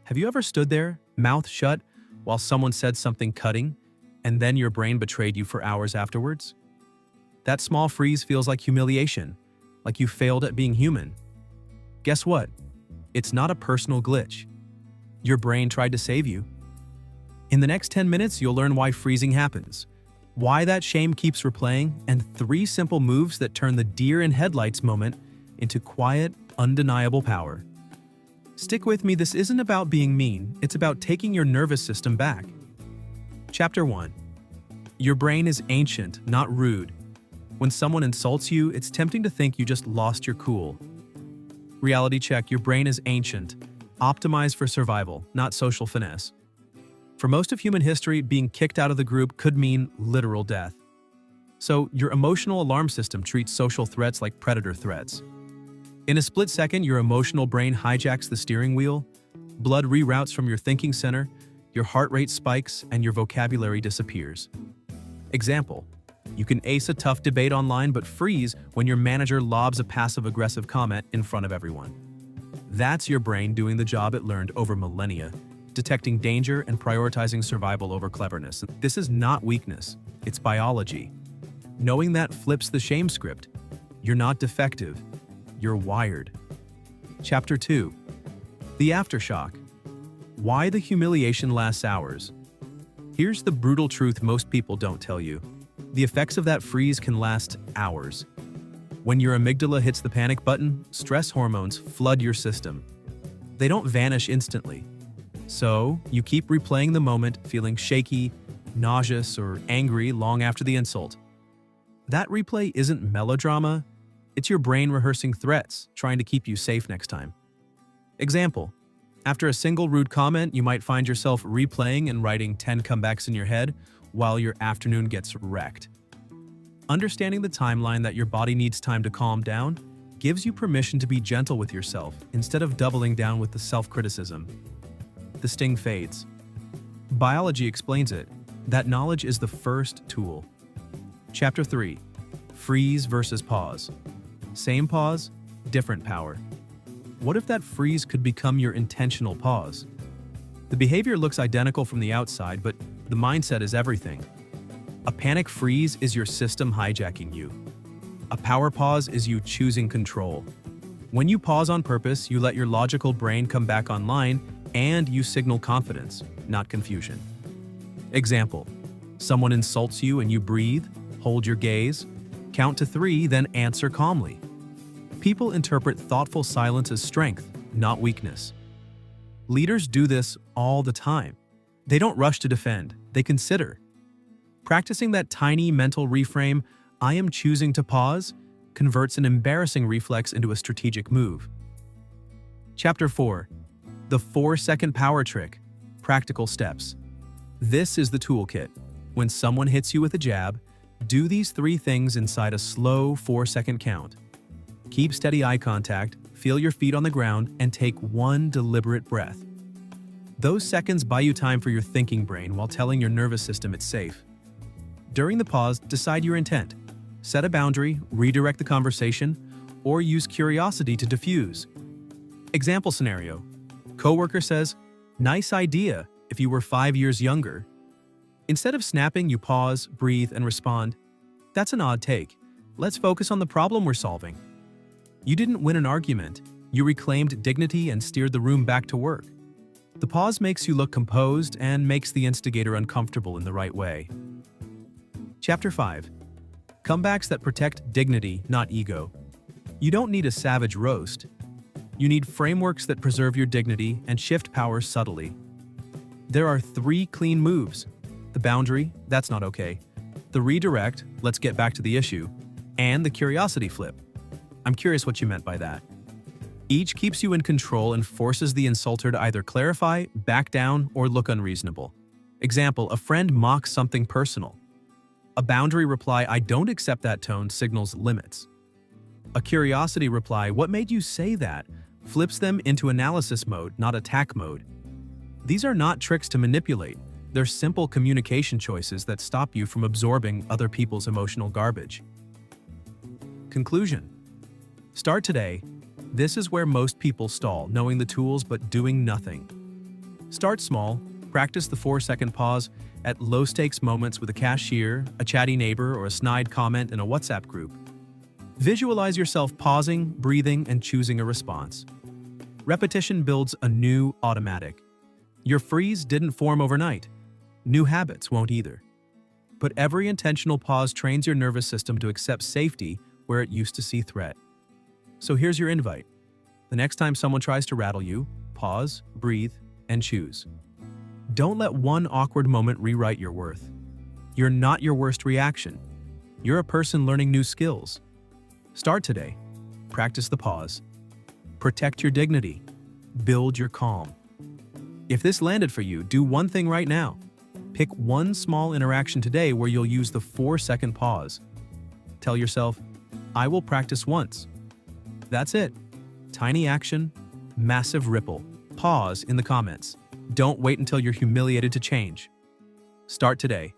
Have you ever stood there, mouth shut, while someone said something cutting, and then your brain betrayed you for hours afterwards? That small freeze feels like humiliation, like you failed at being human. Guess what? It's not a personal glitch. Your brain tried to save you. In the next 10 minutes, you'll learn why freezing happens, why that shame keeps replaying, and 3 simple moves that turn the deer in headlights moment into quiet, undeniable power. Stick with me, this isn't about being mean, it's about taking your nervous system back. Chapter 1. Your brain is ancient, not rude. When someone insults you, it's tempting to think you just lost your cool. Reality check, your brain is ancient, optimized for survival, not social finesse. For most of human history, being kicked out of the group could mean literal death. So, your emotional alarm system treats social threats like predator threats. In a split second, your emotional brain hijacks the steering wheel, blood reroutes from your thinking center, your heart rate spikes, and your vocabulary disappears. Example: you can ace a tough debate online but freeze when your manager lobs a passive-aggressive comment in front of everyone. That's your brain doing the job it learned over millennia, detecting danger and prioritizing survival over cleverness. This is not weakness, it's biology. Knowing that flips the shame script. You're not defective, you're wired. Chapter 2. The aftershock. Why the humiliation lasts hours. Here's the brutal truth most people don't tell you. The effects of that freeze can last hours. When your amygdala hits the panic button, stress hormones flood your system. They don't vanish instantly. So, you keep replaying the moment, feeling shaky, nauseous, or angry long after the insult. That replay isn't melodrama, it's your brain rehearsing threats, trying to keep you safe next time. Example: after a single rude comment, you might find yourself replaying and writing 10 comebacks in your head while your afternoon gets wrecked. Understanding the timeline that your body needs time to calm down gives you permission to be gentle with yourself instead of doubling down with the self-criticism. The sting fades. Biology explains it. That knowledge is the first tool. Chapter 3. Freeze versus pause. Same pause, different power. What if that freeze could become your intentional pause? The behavior looks identical from the outside, but the mindset is everything. A panic freeze is your system hijacking you. A power pause is you choosing control. When you pause on purpose, you let your logical brain come back online and you signal confidence, not confusion. Example: someone insults you and you breathe, hold your gaze, count to 3, then answer calmly. People interpret thoughtful silence as strength, not weakness. Leaders do this all the time. They don't rush to defend, they consider. Practicing that tiny mental reframe, "I am choosing to pause," converts an embarrassing reflex into a strategic move. Chapter 4. The 4-second power trick. Practical steps. This is the toolkit. When someone hits you with a jab, do these 3 things inside a slow 4-second count. Keep steady eye contact, feel your feet on the ground, and take 1 deliberate breath. Those seconds buy you time for your thinking brain while telling your nervous system it's safe. During the pause, decide your intent. Set a boundary, redirect the conversation, or use curiosity to diffuse. Example scenario: coworker says, "Nice idea if you were 5 years younger." Instead of snapping, you pause, breathe, and respond, "That's an odd take. Let's focus on the problem we're solving." You didn't win an argument. You reclaimed dignity and steered the room back to work. The pause makes you look composed and makes the instigator uncomfortable in the right way. Chapter 5. Comebacks that protect dignity, not ego. You don't need a savage roast. You need frameworks that preserve your dignity and shift power subtly. There are 3 clean moves: the boundary, "That's not okay," the redirect, "Let's get back to the issue," and the curiosity flip. I'm curious what you meant by that. Each keeps you in control and forces the insulter to either clarify, back down, or look unreasonable. Example: a friend mocks something personal. A boundary reply, "I don't accept that tone," signals limits. A curiosity reply, "What made you say that?" flips them into analysis mode, not attack mode. These are not tricks to manipulate. They're simple communication choices that stop you from absorbing other people's emotional garbage. Conclusion. Start today. This is where most people stall, knowing the tools but doing nothing. Start small. Practice the 4-second pause at low-stakes moments with a cashier, a chatty neighbor, or a snide comment in a WhatsApp group. Visualize yourself pausing, breathing, and choosing a response. Repetition builds a new automatic. Your freeze didn't form overnight. New habits won't either. But every intentional pause trains your nervous system to accept safety where it used to see threat. So here's your invite. The next time someone tries to rattle you, pause, breathe, and choose. Don't let one awkward moment rewrite your worth. You're not your worst reaction. You're a person learning new skills. Start today. Practice the pause. Protect your dignity. Build your calm. If this landed for you, do one thing right now. Pick one small interaction today where you'll use the 4-second pause. Tell yourself, I will practice once. That's it. Tiny action, massive ripple. Pause in the comments. Don't wait until you're humiliated to change. Start today.